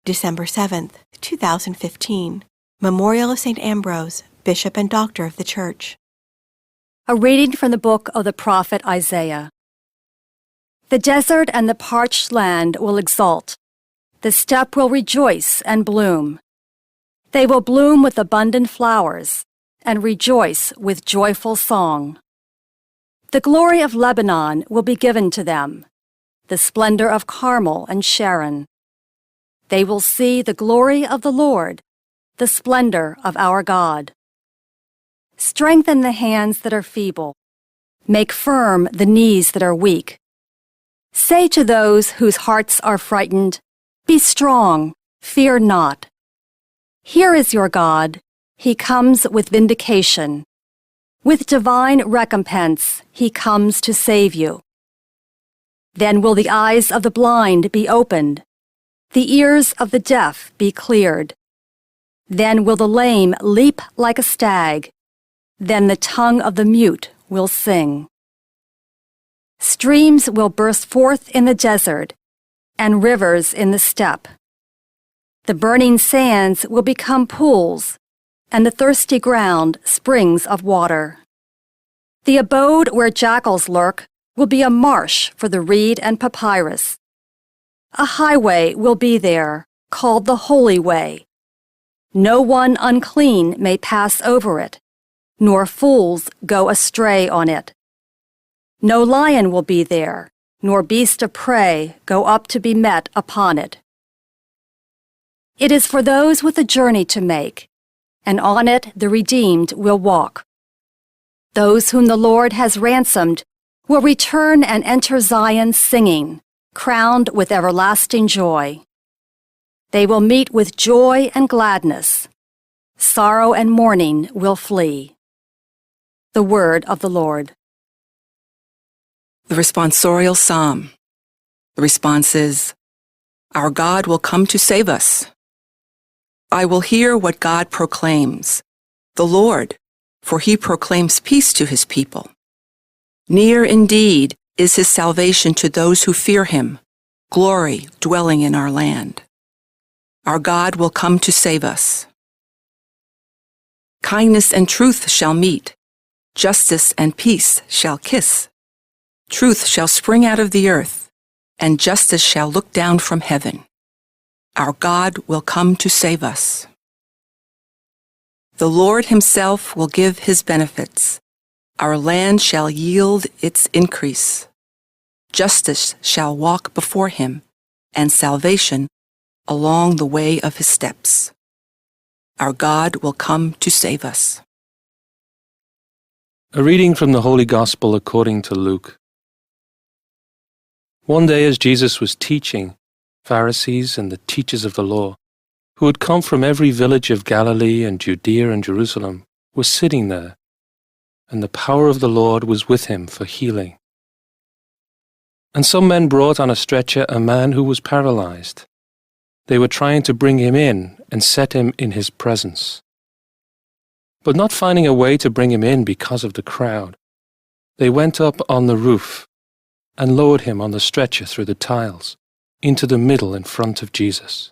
December 7th, 2015. Memorial of St. Ambrose, Bishop and Doctor of the Church. A reading from the book of the prophet Isaiah. The desert and the parched land will exult. The steppe will rejoice and bloom. They will bloom with abundant flowers and rejoice with joyful song. The glory of Lebanon will be given to them, the splendor of Carmel and Sharon. They will see the glory of the Lord, the splendor of our God. Strengthen the hands that are feeble. Make firm the knees that are weak. Say to those whose hearts are frightened, "Be strong, fear not." Here is your God. He comes with vindication. With divine recompense, he comes to save you. Then will the eyes of the blind be opened, the ears of the deaf be cleared. Then will the lame leap like a stag. Then the tongue of the mute will sing. Streams will burst forth in the desert, and rivers in the steppe. The burning sands will become pools, and the thirsty ground springs of water. The abode where jackals lurk will be a marsh for the reed and papyrus. A highway will be there, called the Holy Way. No one unclean may pass over it, nor fools go astray on it. No lion will be there, nor beast of prey go up to be met upon it. It is for those with a journey to make, and on it the redeemed will walk. Those whom the Lord has ransomed will return and enter Zion singing, crowned with everlasting joy. They will meet with joy and gladness. Sorrow and mourning will flee. The word of the Lord. The responsorial psalm. The response is, "Our God will come to save us." I will hear what God proclaims, the Lord, for he proclaims peace to his people. Near indeed is his salvation to those who fear him, glory dwelling in our land. Our God will come to save us. Kindness and truth shall meet, justice and peace shall kiss. Truth shall spring out of the earth, and justice shall look down from heaven. Our God will come to save us. The Lord himself will give his benefits. Our land shall yield its increase. Justice shall walk before him, and salvation along the way of his steps. Our God will come to save us. A reading from the Holy Gospel according to Luke. One day as Jesus was teaching, Pharisees and the teachers of the law, who had come from every village of Galilee and Judea and Jerusalem, were sitting there, and the power of the Lord was with him for healing. And some men brought on a stretcher a man who was paralyzed. They were trying to bring him in and set him in his presence. But not finding a way to bring him in because of the crowd, they went up on the roof and lowered him on the stretcher through the tiles into the middle in front of Jesus.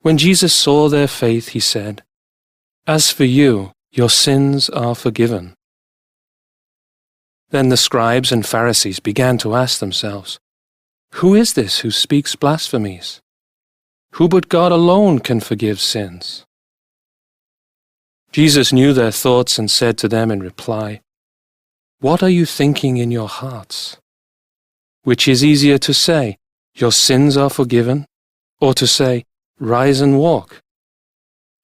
When Jesus saw their faith, he said, "As for you, your sins are forgiven." Then the scribes and Pharisees began to ask themselves, "Who is this who speaks blasphemies? Who but God alone can forgive sins?" Jesus knew their thoughts and said to them in reply, "What are you thinking in your hearts? Which is easier to say, 'Your sins are forgiven,' or to say, 'Rise and walk'?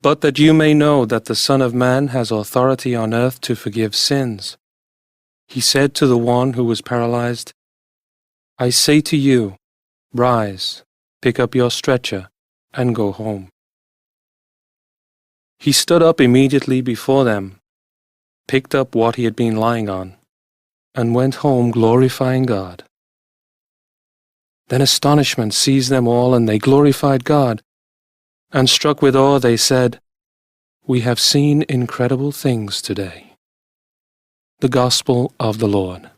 But that you may know that the Son of Man has authority on earth to forgive sins." He said to the one who was paralyzed, "I say to you, rise, pick up your stretcher, and go home." He stood up immediately before them, picked up what he had been lying on, and went home glorifying God. Then astonishment seized them all, and they glorified God. And struck with awe, they said, "We have seen incredible things today." The Gospel of the Lord.